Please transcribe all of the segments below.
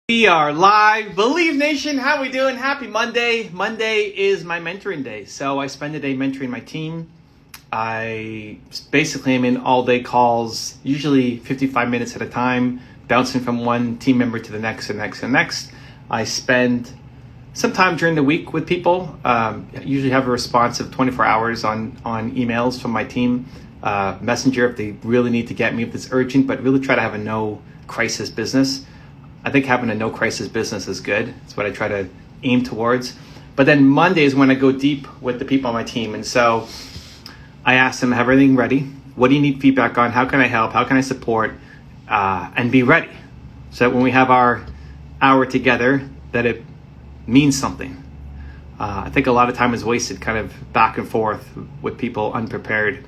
We are live. Believe Nation, how we doing? Happy Monday. Monday is my mentoring day. So I spend the day mentoring my team. I basically am in all day calls, usually 55 minutes at a time, bouncing from one team member to the next and next and next. I spend some time during the week with people. I usually have a response of 24 hours on emails from my team. Messenger if they really need to get me, if it's urgent, but really try to have a no crisis business. I think having a no crisis business is good. It's what I try to aim towards. But then Monday is when I go deep with the people on my team. And so I ask them, have everything ready? What do you need feedback on? How can I help? How can I support? And be ready. So that when we have our hour together, that it means something. I think a lot of time is wasted kind of back and forth with people unprepared.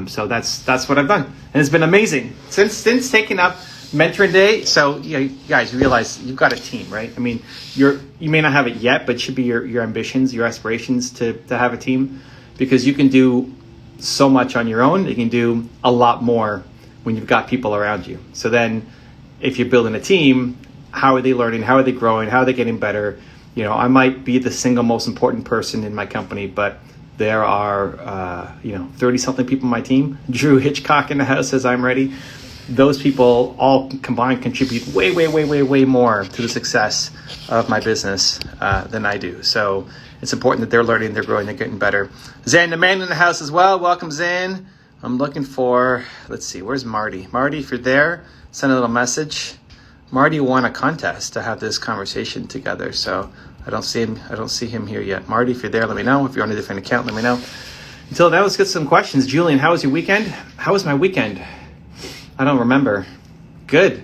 So that's what I've done. And it's been amazing. Since taking up mentoring day, so you guys realize you've got a team, right? I mean, you may not have it yet, but it should be your ambitions, your aspirations to have a team, because you can do so much on your own. You can do a lot more when you've got people around you. So then if you're building a team, how are they learning? How are they growing? How are they getting better? I might be the single most important person in my company, but there are 30 something people on my team. Drew Hitchcock in the house says I'm ready. Those people all combined contribute way more to the success of my business than I do. So it's important that they're learning, they're growing, they're getting better. Zan, the man in the house as well. Welcome, Zan. I'm looking for, let's see, where's Marty? Marty, if you're there, send a little message. Marty won a contest to have this conversation together. So I don't see him here yet. Marty, if you're there, let me know. If you're on a different account, let me know. Until then, let's get some questions. Julian, how was your weekend? How was my weekend? I don't remember. Good.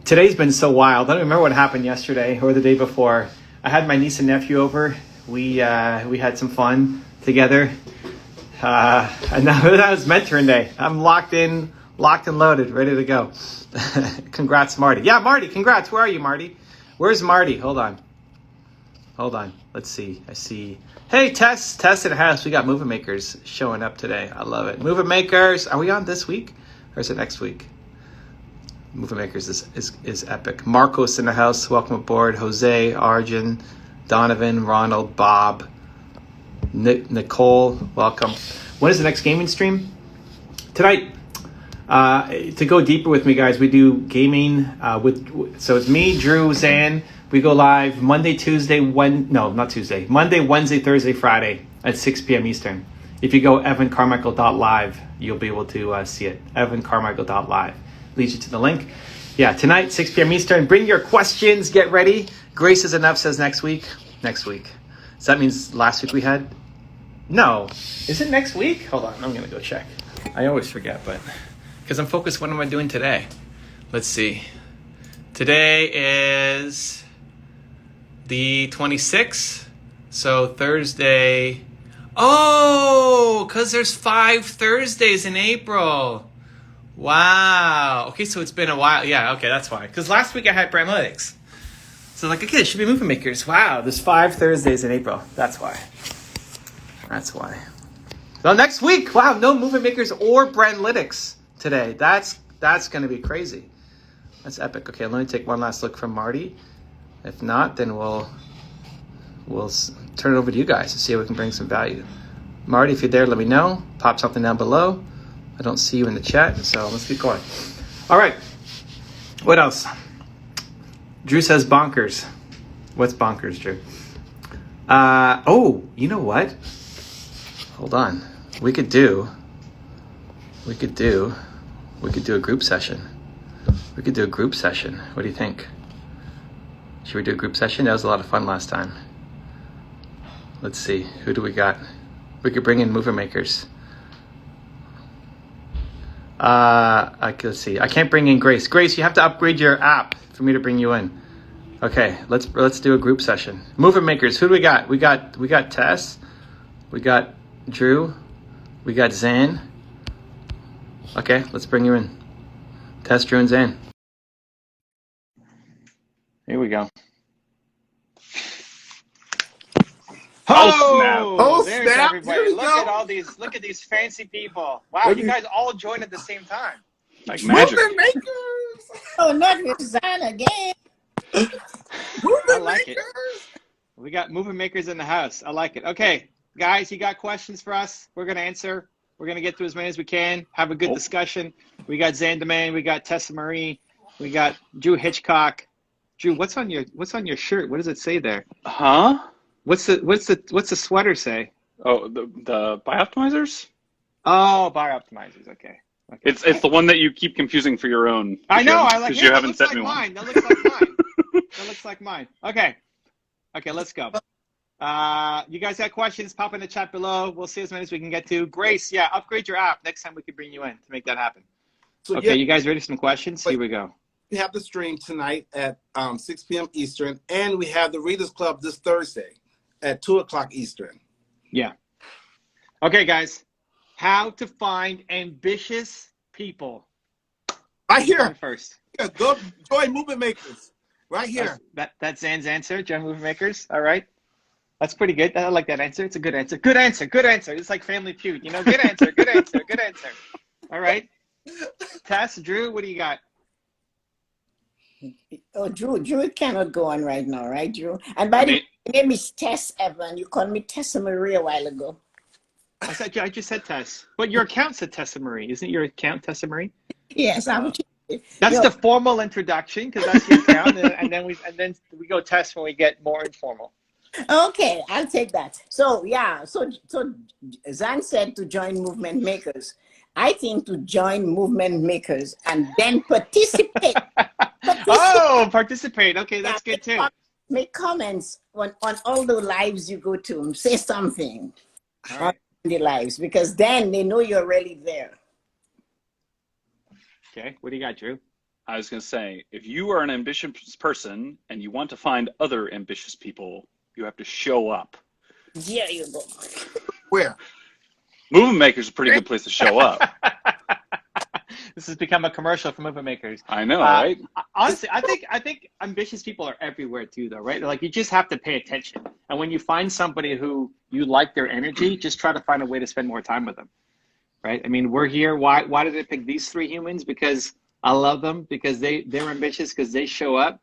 Today's been so wild. I don't remember what happened yesterday or the day before. I had my niece and nephew over. We had some fun together. And now that was mentoring day. I'm locked and loaded, ready to go. Congrats, Marty. Yeah, Marty, congrats. Where are you, Marty? Where's Marty? Hold on. Let's see. I see. Hey, Tess in the house. We got Movie Makers showing up today. I love it. Movie Makers. Are we on this week? Or is it next week? Movie Makers is epic. Marcos in the house. Welcome aboard. Jose, Arjun, Donovan, Ronald, Bob, Nicole. Welcome. When is the next gaming stream? Tonight. To go deeper with me, guys, we do gaming so it's me, Drew, Zan. We go live Monday, Wednesday, Thursday, Friday at 6 p.m. Eastern. If you go evancarmichael.live, you'll be able to see it. evancarmichael.live leads you to the link. Yeah, tonight, 6 p.m. Eastern. Bring your questions. Get ready. Grace is enough says next week. Next week. So that means last week we had? No. Is it next week? Hold on. I'm going to go check. I always forget, but because I'm focused, what am I doing today? Let's see. Today is the 26th. So Thursday. Oh, because there's 5 Thursdays in April. Wow. Okay, so it's been a while. Yeah, okay, that's why. Because last week I had Analytics. So okay, it should be Movie Makers. Wow, there's 5 Thursdays in April. That's why. Well, next week, wow, no Movie Makers or Analytics today. That's going to be crazy. That's epic. Okay, let me take one last look from Marty. If not, then we'll turn it over to you guys to see if we can bring some value. Marty, if you're there, let me know. Pop something down below. I don't see you in the chat, so let's keep going. All right. What else? Drew says bonkers. What's bonkers, Drew? You know what? Hold on. We could do a group session. What do you think? Should we do a group session? That was a lot of fun last time. Let's see. Who do we got? We could bring in Movie Makers. Let's see. I can't bring in Grace. Grace, you have to upgrade your app for me to bring you in. Okay, let's do a group session. Movie Makers. Who do we got? We got Tess. We got Drew. We got Zan. Okay, let's bring you in. Tess, Drew, and Zan. Here we go. Oh snap! There's everybody. Look at these fancy people. Wow, you guys all joined at the same time. Like magic. Oh, not your design again. I like it. We got movement makers in the house. I like it. Okay, guys, you got questions for us? We're going to answer. We're going to get through as many as we can. Have a good discussion. We got Zan Domain. We got Tessa Marie. We got Drew Hitchcock. Drew, what's on your shirt? What does it say there? Huh? What's the sweater say? Oh, the Bioptimizers? Oh, bar optimizers. Okay. It's the one that you keep confusing for your own. I know. I like it. Because you That haven't looks sent like me one. mine. That looks like mine. That looks like mine. Okay. Okay, let's go. You guys got questions? Pop in the chat below. We'll see as many as we can get to. Grace, yeah, upgrade your app. Next time we can bring you in to make that happen. So, okay, you guys ready for some questions? Here we go. We have the stream tonight at 6 p.m. Eastern, and we have the Readers Club this Thursday at 2 o'clock Eastern. Yeah. Okay, guys. How to find ambitious people. Right here. First. Yeah, go join Movement Makers. Right here. That's Zan's answer. Join Movement Makers. All right. That's pretty good. I like that answer. It's a good answer. Good answer. Good answer. It's like Family Feud. You know, good answer. Good answer. Good answer. All right. Tess, Drew, what do you got? Oh, Drew cannot go on right now, right, Drew? And by the way, my name is Tess Evan. You called me Tessa Marie a while ago. I just said Tess. But your account said Tessa Marie. Isn't your account Tessa Marie? Yes, that's the formal introduction because that's your account, and then we go Tess when we get more informal. Okay, I'll take that. So yeah, so Zan said to join Movement Makers. I think to join Movement Makers and then participate. Oh, participate. Okay, that's good too. Make comments on all the lives you go to. Say something on the lives because then they know you're really there. Okay, what do you got, Drew? I was going to say, if you are an ambitious person and you want to find other ambitious people, you have to show up. There you go. Where? Movement Makers is a pretty good place to show up. This has become a commercial for Movement Makers. I know, right? Honestly, I think ambitious people are everywhere too, though, right? Like you just have to pay attention. And when you find somebody who you like their energy, just try to find a way to spend more time with them, right? I mean, we're here. Why did they pick these three humans? Because I love them. Because they're ambitious. Because they show up,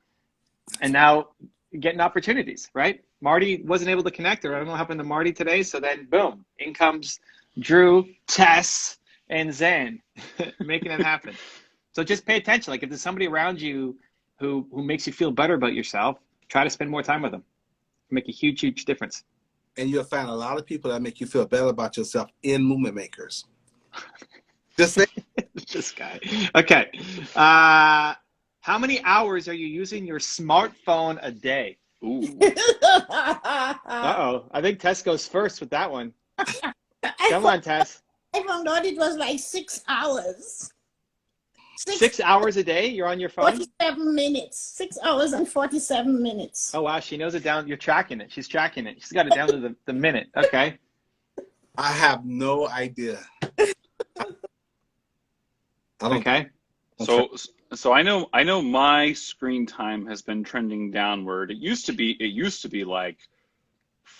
and now getting opportunities, right? Marty wasn't able to connect her. I don't know what happened to Marty today. So then, boom, in comes Drew, Tess, and Zan making it happen. So just pay attention. Like if there's somebody around you who makes you feel better about yourself, try to spend more time with them. Make a huge, huge difference. And you'll find a lot of people that make you feel better about yourself in Movement Makers. Just say. This guy. Okay. How many hours are you using your smartphone a day? Ooh. Uh-oh. I think Tess goes first with that one. Come on, Tess. I found out it was like 6 hours. 6 hours a day you're on your phone? 47 minutes. 6 hours and 47 minutes. Oh, wow. She knows it down. You're tracking it. She's tracking it. She's got it down to the minute. Okay. I have no idea. Okay. So I know my screen time has been trending downward. It used to be like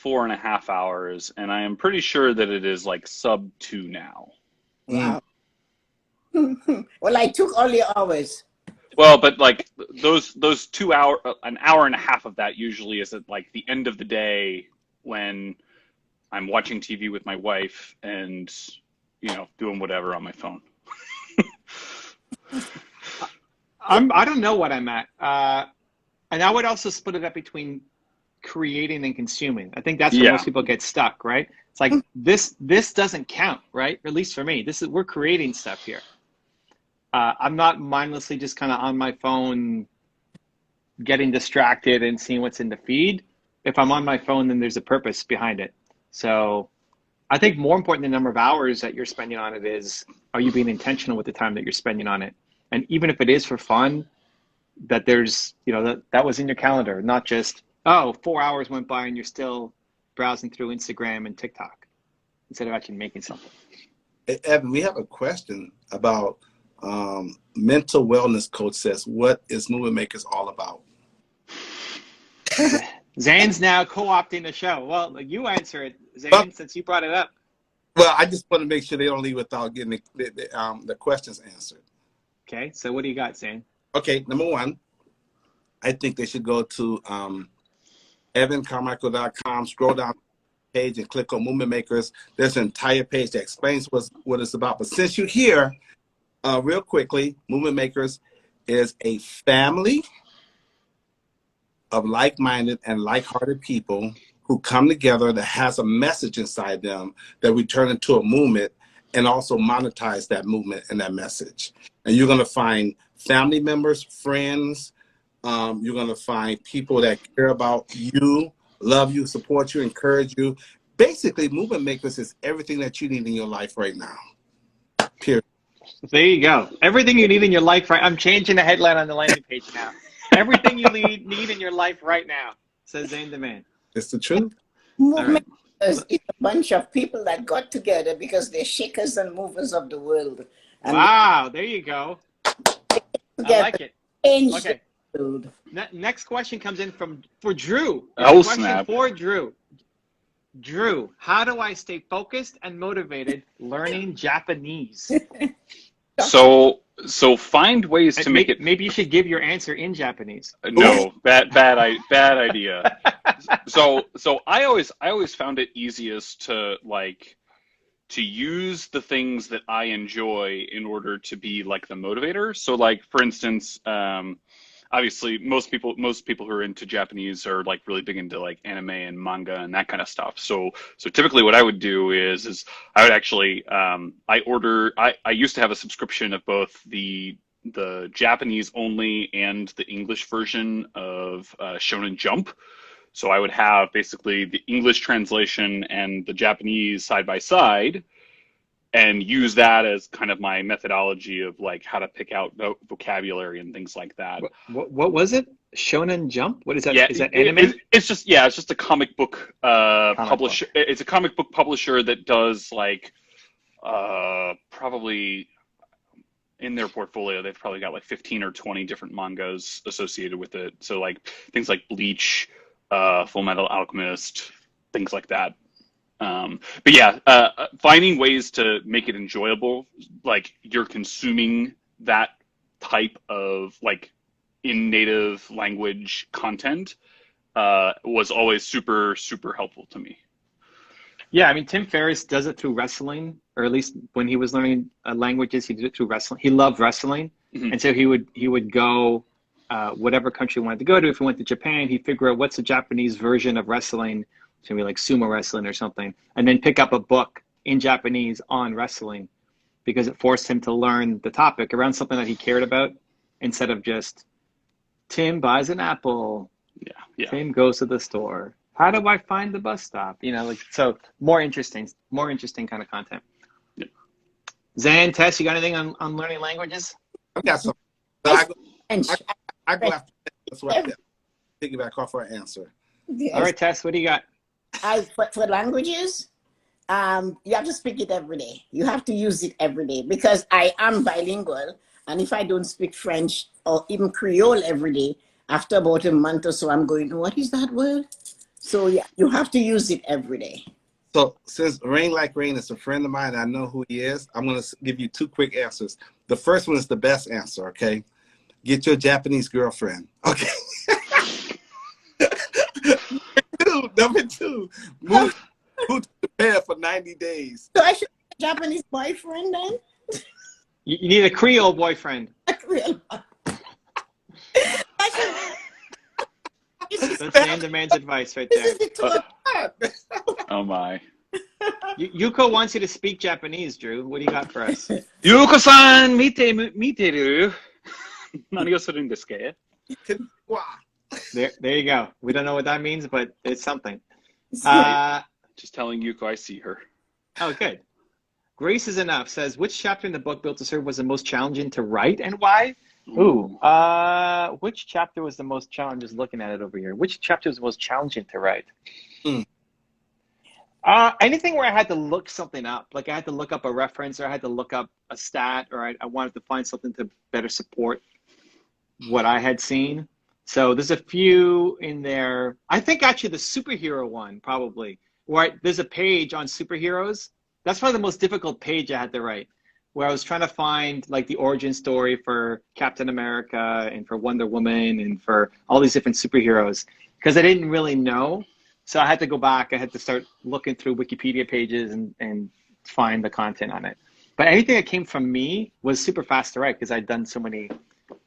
4.5 hours, and I am pretty sure that it is like sub 2 now. Wow. Well, I took all the hours. Well, but like those 2 hour, an hour and a half of that usually is at like the end of the day when I'm watching TV with my wife and, doing whatever on my phone. I don't know what I'm at. And I would also split it up between creating and consuming. I think that's where most people get stuck, right? It's like this doesn't count, right? Or at least for me, we're creating stuff here. I'm not mindlessly just kind of on my phone getting distracted and seeing what's in the feed. If I'm on my phone, then there's a purpose behind it. So I think more important than the number of hours that you're spending on it is, are you being intentional with the time that you're spending on it? And even if it is for fun, that there's, that was in your calendar, not just, 4 hours went by and you're still browsing through Instagram and TikTok instead of actually making something. Hey, Evan, we have a question about mental wellness coach says, what is Movement Makers all about? Zan's now co-opting the show. Well, you answer it, Zan, since you brought it up. Well, I just want to make sure they don't leave without getting the questions answered. Okay, so what do you got, Zan? Okay, number one, I think they should go to evancarmichael.com, scroll down the page and click on Movement Makers. There's an entire page that explains what it's about. But since you're here, real quickly, Movement Makers is a family of like-minded and like-hearted people who come together that has a message inside them that we turn into a movement and also monetize that movement and that message. And you're going to find family members, friends. You're going to find people that care about you, love you, support you, encourage you. Basically, Movement Makers is everything that you need in your life right now. Period. There you go. Everything you need in your life, right? I'm changing the headline on the landing page now. Everything you need in your life right now, says Zane the Man. It's the truth. Movement Makers is a bunch of people that got together because they're shakers and movers of the world. And wow, there you go. I like it. Okay. Next question comes in for Drew. Oh, question snap. For Drew. Drew, how do I stay focused and motivated learning Japanese? So find ways to make it. Maybe you should give your answer in Japanese. No, bad idea. So I always found it easiest to use the things that I enjoy in order to be like the motivator. So like, for instance, obviously most people who are into Japanese are like really big into like anime and manga and that kind of stuff. So typically what I would do is I would actually I used to have a subscription of both the Japanese only and the English version of Shonen Jump. So I would have basically the English translation and the Japanese side by side, and use that as kind of my methodology of like how to pick out vocabulary and things like that. What was it? Shonen Jump? What is that? Yeah, is that anime? It's just a comic book publisher. It's a comic book publisher that does like probably in their portfolio they've probably got like 15 or 20 different mangas associated with it. So like things like Bleach, Full Metal Alchemist, things like that. But yeah, finding ways to make it enjoyable, like you're consuming that type of like in native language content, was always super, super helpful to me. Yeah, I mean, Tim Ferriss does it through wrestling, or at least when he was learning languages, he did it through wrestling. He loved wrestling, and so he would go whatever country he wanted to go to. If he went to Japan, he'd figure out what's the Japanese version of wrestling. It's gonna be like sumo wrestling or something, and then pick up a book in Japanese on wrestling because it forced him to learn the topic around something that he cared about instead of just Tim buys an apple. Yeah. Tim goes to the store. How do I find the bus stop? You know, like, so more interesting kind of content. Yeah. Zan, Tess, you got anything on learning languages? I got some. I go after that's what I piggyback off our answer. Yes. All right, Tess, what do you got? For languages, you have to speak it every day. You have to use it every day because I am bilingual. And if I don't speak French or even Creole every day, after about a month or so, I'm going, what is that word? So yeah, you have to use it every day. So since Rain Like Rain is a friend of mine, I know who he is. I'm going to give you two quick answers. The first one is the best answer, okay? Get your Japanese girlfriend, okay? Number two, move to Japan for 90 days. So I should have a Japanese boyfriend then? You need a Creole boyfriend. A Creole That's Zan the Man's advice right there. This is the Oh my. Yuko wants you to speak Japanese, Drew. What do you got for us? Yuko-san, miteru. Nani o surun desu ka? There you go. We don't know what that means, but it's something. Just telling Yuko I see her. Oh, good. Grace is Enough says, which chapter in the book Built to Serve was the most challenging to write and why? Ooh, which chapter was the most challenging? Just looking at it over here. Which chapter was the most challenging to write? Anything where I had to look something up, like I had to look up a reference or I had to look up a stat or I wanted to find something to better support what I had seen. So there's a few in there. I think actually the superhero one probably, where there's a page on superheroes. That's probably the most difficult page I had to write where I was trying to find like the origin story for Captain America and for Wonder Woman and for all these different superheroes because I didn't really know. So I had to go back. I had to start looking through Wikipedia pages and find the content on it. But anything that came from me was super fast to write because I'd done so many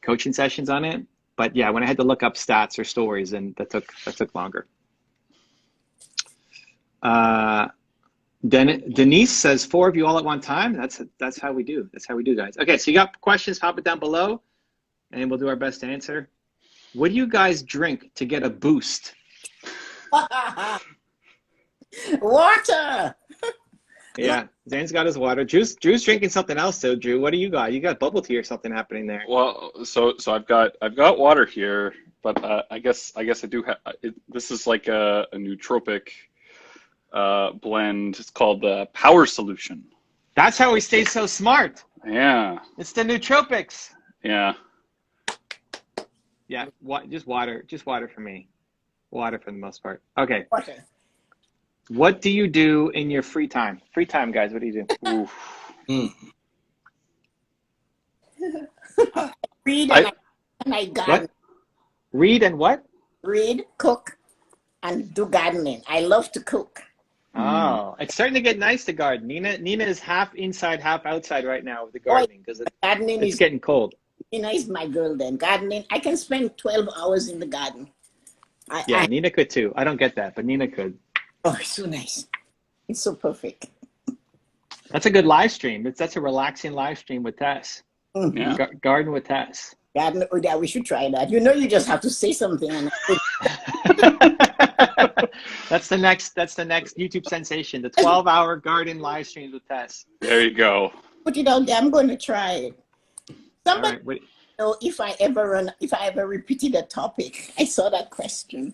coaching sessions on it. But yeah, when I had to look up stats or stories, and that took longer. Denise says 4 of you all at one time. That's how we do. That's how we do, guys. Okay, so you got questions? Pop it down below, and we'll do our best to answer. What do you guys drink to get a boost? Water. Yeah, Zane's got his water. Drew's drinking something else though. Drew, what do you got? You got bubble tea or something happening there? Well, so I've got water here, but I guess I do have. This is like a nootropic blend. It's called the Power Solution. That's how we stay so smart. Yeah. It's the nootropics. Yeah. Yeah. Just water for me. Water for the most part. Okay. Water. What do you do in your free time? Free time, guys. What do you do? Read and I garden. What? Read and what? Read, cook, and do gardening. I love to cook. Oh, it's starting to get nice to garden. Nina is half inside, half outside right now with the gardening because it's getting cold. Nina is my girl then. Gardening, I can spend 12 hours in the garden. Nina could too. I don't get that, but Nina could. Oh, it's so nice. It's so perfect. That's a good live stream. That's a relaxing live stream with Tess. Mm-hmm. Yeah. Garden with Tess. Garden, oh, yeah, we should try that. You just have to say something. And That's the next YouTube sensation. The 12-hour garden live streams with Tess. There you go. put it out there. I'm going to try it. Somebody All right, know if I ever repeated a topic. I saw that question.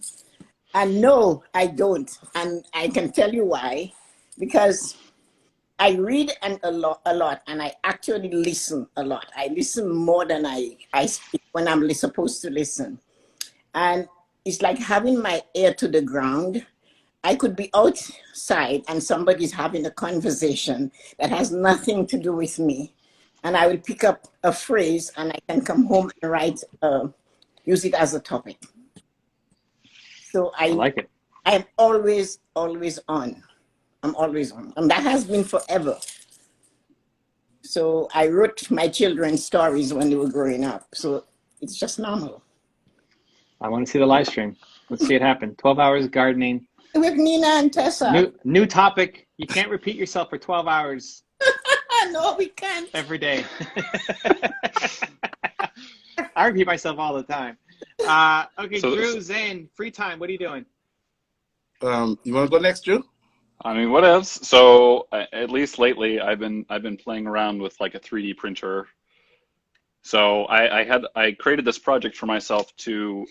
And no, I don't. And I can tell you why. Because I read a lot, and I actually listen a lot. I listen more than I speak when I'm supposed to listen. And it's like having my ear to the ground. I could be outside and somebody's having a conversation that has nothing to do with me. And I will pick up a phrase and I can come home and write, use it as a topic. So I like it. I'm always on. I'm always on. And that has been forever. So I wrote my children's stories when they were growing up. So it's just normal. I want to see the live stream. Let's see it happen. 12 hours gardening. With Nina and Tessa. New topic. You can't repeat yourself for 12 hours. No, we can't. Every day. I repeat myself all the time. Okay, so, Drew, Zane, free time. What are you doing? You want to go next, Drew? I mean, what else? So at least lately, I've been playing around with like a 3D printer. So I created this project for myself to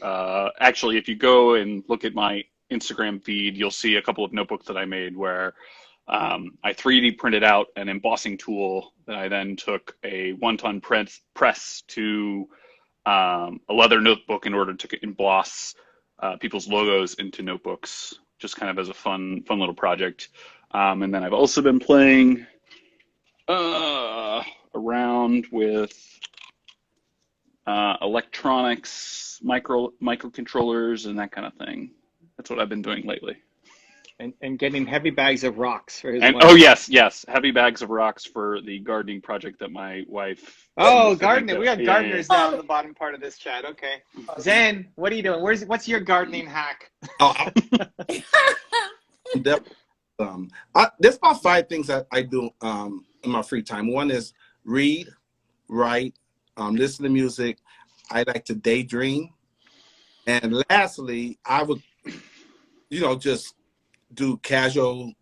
actually, if you go and look at my Instagram feed, you'll see a couple of notebooks that I made where I 3D printed out an embossing tool that I then took a 1-ton press to a leather notebook in order to emboss people's logos into notebooks, just kind of as a fun little project. And then I've also been playing around with electronics, microcontrollers, and that kind of thing. That's what I've been doing lately. And getting heavy bags of rocks for his wife. Oh, yes. Heavy bags of rocks for the gardening project that my wife... Oh, gardening. We got gardeners down in the bottom part of this chat. Okay. Zan, what are you doing? What's your gardening hack? There's about 5 things that I do in my free time. One is read, write, listen to music. I like to daydream. And lastly, I would, just do casual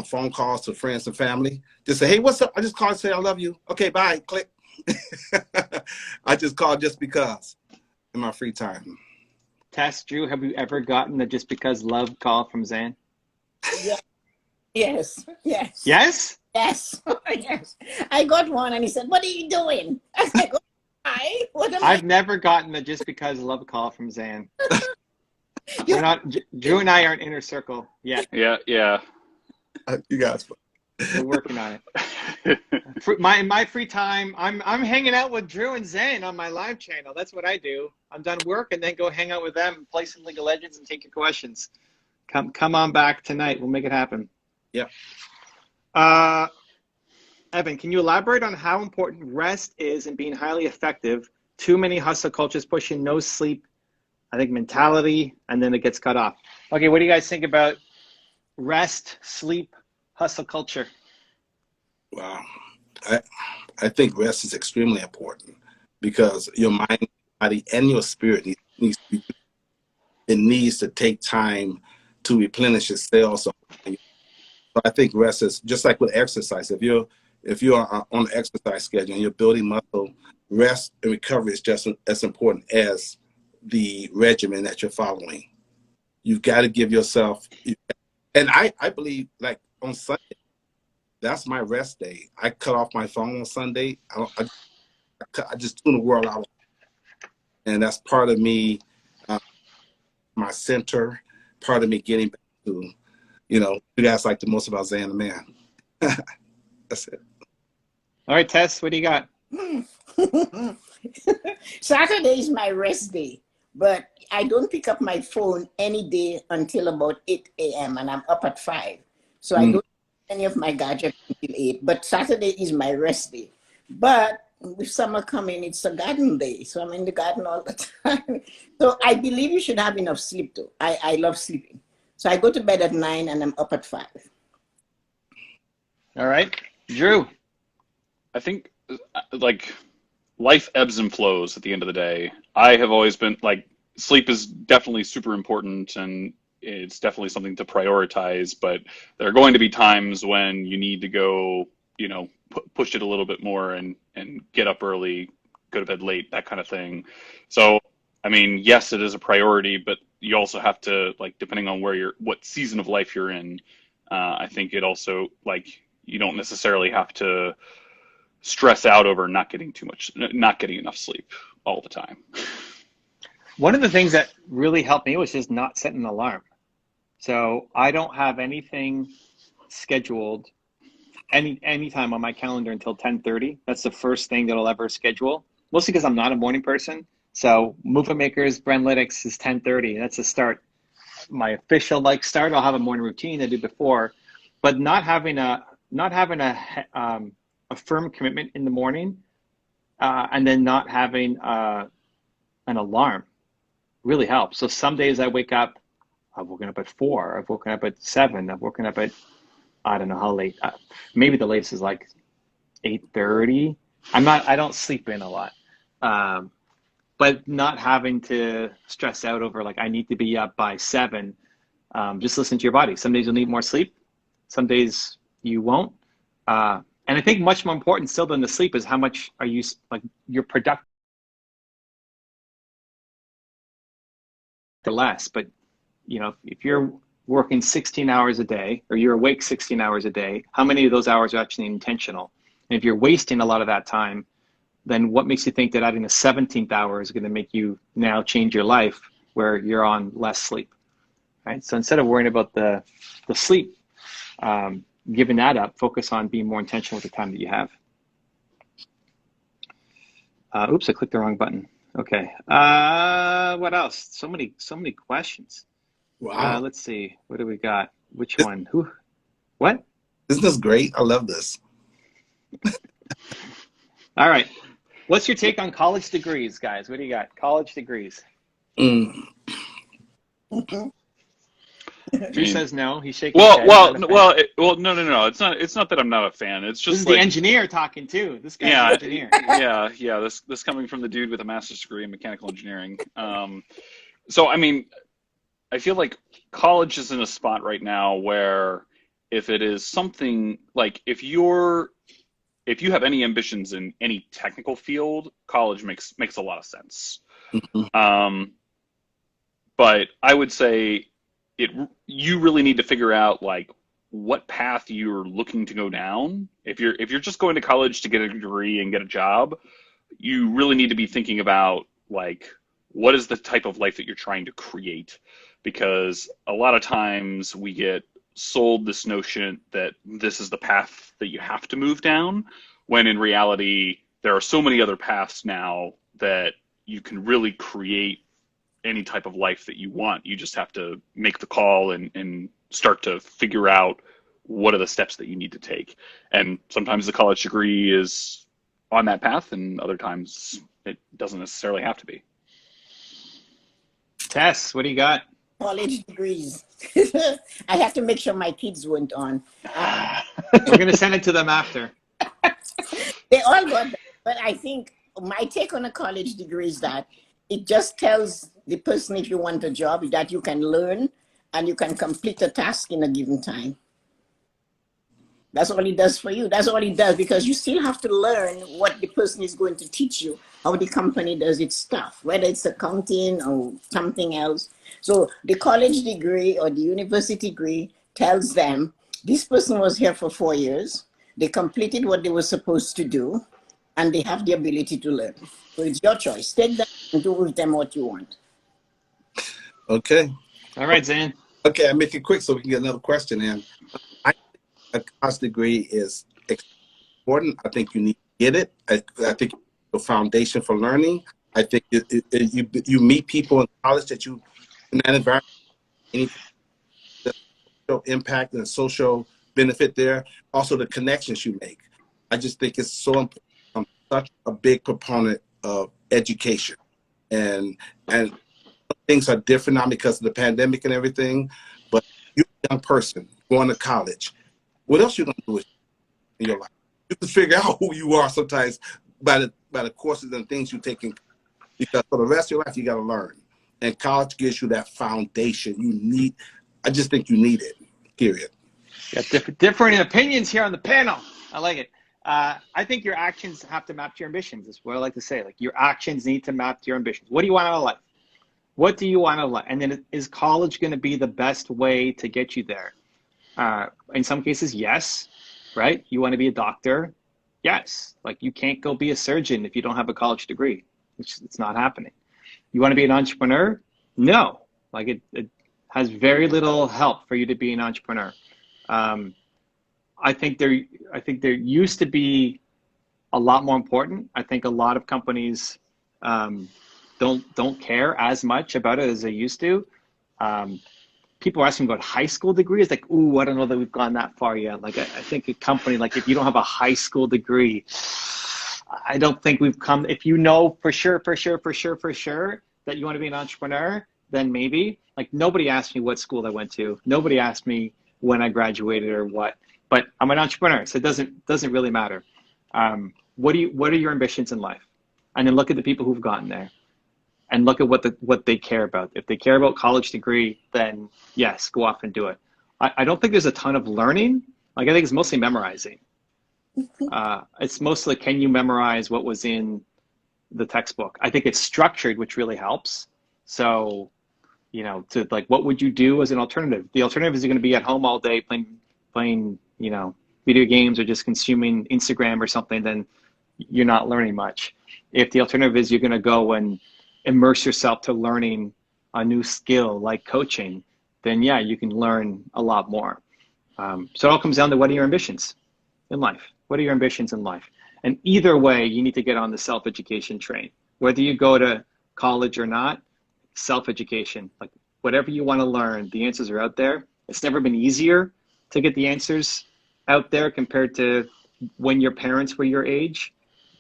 phone calls to friends and family. Just say, hey, what's up? I just called to say I love you. Okay, bye. Click. I just called just because in my free time. Tess, Drew, have you ever gotten the just because love call from Zan? Yes. Yes? Yes. Yes. I got one and he said, what are you doing? I was like, hi. I've never gotten the just because love call from Zan. Drew and I aren't inner circle yet. Yeah. You guys. We're working on it. My free time, I'm hanging out with Drew and Zen on my live channel. That's what I do. I'm done work and then go hang out with them, play some League of Legends, and take your questions. Come on back tonight. We'll make it happen. Yep. Evan, can you elaborate on how important rest is in being highly effective? Too many hustle cultures pushing no sleep, I think mentality, and then it gets cut off. Okay, what do you guys think about rest, sleep, hustle culture? Wow. I think rest is extremely important because your mind, body, and your spirit needs to take time to replenish itself. So I think rest is just like with exercise. If you're on an exercise schedule and you're building muscle, rest and recovery is just as important as the regimen that you're following. You've got to give yourself, and I believe like on Sunday, that's my rest day. I cut off my phone on Sunday. I just tune the world out, and that's part of me, my center, part of me getting back to, you guys like the most about Zan the man. That's it. All right, Tess, what do you got? Saturday is my rest day, but I don't pick up my phone any day until about 8 a.m. and I'm up at 5. So I don't use any of my gadgets until 8. But Saturday is my rest day. But with summer coming, it's a garden day. So I'm in the garden all the time. So I believe you should have enough sleep too. I love sleeping. So I go to bed at 9 and I'm up at 5. All right, Drew. I think like life ebbs and flows at the end of the day. I have always been like, sleep is definitely super important and it's definitely something to prioritize, but there are going to be times when you need to go, push it a little bit more and get up early, go to bed late, that kind of thing. So, I mean, yes, it is a priority, but you also have to, like, depending on what season of life you're in, I think it also, like, you don't necessarily have to stress out over not getting enough sleep all the time. One of the things that really helped me was just not setting an alarm. So I don't have anything scheduled any time on my calendar until 10:30. That's the first thing that I'll ever schedule, mostly because I'm not a morning person. So Movement Makers, Brandlytics is 10:30. That's the start. My official start. I'll have a morning routine I do before, but not having a firm commitment in the morning, and then not having an alarm really helps. So some days I wake up, I've woken up at 4, I've woken up at 7, I've woken up at, I don't know how late, maybe the latest is like 8:30. I don't sleep in a lot, but not having to stress out over like, I need to be up by 7, just listen to your body. Some days you'll need more sleep, some days you won't. And I think much more important still than the sleep is how much are you, like, you're productive less. But, if you're working 16 hours a day or you're awake 16 hours a day, how many of those hours are actually intentional? And if you're wasting a lot of that time, then what makes you think that adding a 17th hour is going to make you now change your life where you're on less sleep, right? So instead of worrying about the sleep, giving that up, focus on being more intentional with the time that you have. Oops, I clicked the wrong button. Okay. What else? So many questions. Wow. Let's see. What do we got? Which one? Who? What? Isn't this great? I love this. All right. What's your take on college degrees, guys? What do you got? College degrees. Mm. Drew says no. He's shaking his head. No. It's not that I'm not a fan. It's just this is the engineer talking too. This guy's the engineer. Yeah. This coming from the dude with a master's degree in mechanical engineering. So I mean, I feel like college is in a spot right now where if it is something like if you have any ambitions in any technical field, college makes a lot of sense. But I would say you really need to figure out like what path you're looking to go down. If you're just going to college to get a degree and get a job, you really need to be thinking about like what is the type of life that you're trying to create, because a lot of times we get sold this notion that this is the path that you have to move down, when in reality, there are so many other paths now that you can really create any type of life that you want. You just have to make the call and start to figure out what are the steps that you need to take. And sometimes the college degree is on that path, and other times it doesn't necessarily have to be. Tess, what do you got? College degrees. I have to make sure my kids weren't on. We're going to send it to them after. They all got that. But I think my take on a college degree is that it just tells the person, if you want a job, that you can learn and you can complete a task in a given time. That's all it does for you. That's all it does, because you still have to learn what the person is going to teach you, how the company does its stuff, whether it's accounting or something else. So the college degree or the university degree tells them, this person was here for 4 years, they completed what they were supposed to do, and they have the ability to learn. So it's your choice. Take them and do with them what you want. Okay. All right, Zan. Okay, I'll make it quick so we can get another question in. I think a college degree is important. I think you need to get it. I think it's the foundation for learning. I think you meet people in college that you, in that environment, any social impact and social benefit there. Also, the connections you make. I just think it's so important. I'm such a big proponent of education, and things are different now because of the pandemic and everything. But you're a young person going to college. What else you gonna do in your life? You can figure out who you are sometimes by the courses and things you take in, because for the rest of your life you got to learn. And college gives you that foundation you need. I just think you need it. Period. Got different opinions here on the panel. I like it. I think your actions have to map to your ambitions. Is what I like to say. Like, your actions need to map to your ambitions. What do you want out of life? What do you want out of life? And then, is college going to be the best way to get you there? In some cases, yes. Right? You want to be a doctor? Yes. Like, you can't go be a surgeon if you don't have a college degree. It's not happening. You want to be an entrepreneur? No. Like, it has very little help for you to be an entrepreneur. I think there used to be a lot more important. I think a lot of companies don't care as much about it as they used to. People are asking about high school degrees. Like, ooh, I don't know that we've gone that far yet. Like, I think a company, like, if you don't have a high school degree, I don't think we've come. If you know for sure that you want to be an entrepreneur, then maybe. Like, nobody asked me what school I went to. Nobody asked me when I graduated or what. But I'm an entrepreneur, so it doesn't really matter. What are your ambitions in life? And then look at the people who've gotten there, and look at what they care about. If they care about college degree, then yes, go off and do it. I don't think there's a ton of learning. Like, I think it's mostly memorizing. It's mostly, can you memorize what was in the textbook? I think it's structured, which really helps. So, to, like, what would you do as an alternative? The alternative is you're going to be at home all day playing, video games or just consuming Instagram or something, then you're not learning much. If the alternative is you're going to go and immerse yourself to learning a new skill like coaching, then yeah, you can learn a lot more. So it all comes down to, what are your ambitions in life? What are your ambitions in life? And either way, you need to get on the self-education train. Whether you go to college or not, self-education, like, whatever you want to learn, the answers are out there. It's never been easier to get the answers out there compared to when your parents were your age.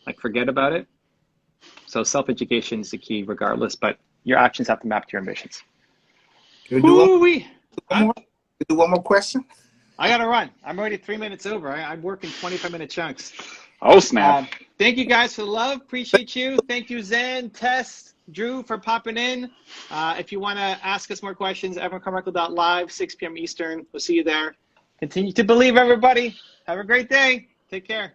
Like, forget about it. So self-education is the key regardless, but your actions have to map to your ambitions. Can we do one more question? I got to run. I'm already 3 minutes over. I'm working 25-minute chunks. Oh, snap. Thank you guys for the love. Appreciate you. Thank you, Zen, Tess, Drew, for popping in. If you want to ask us more questions, Carmichael.live, 6 p.m. Eastern. We'll see you there. Continue to believe, everybody. Have a great day. Take care.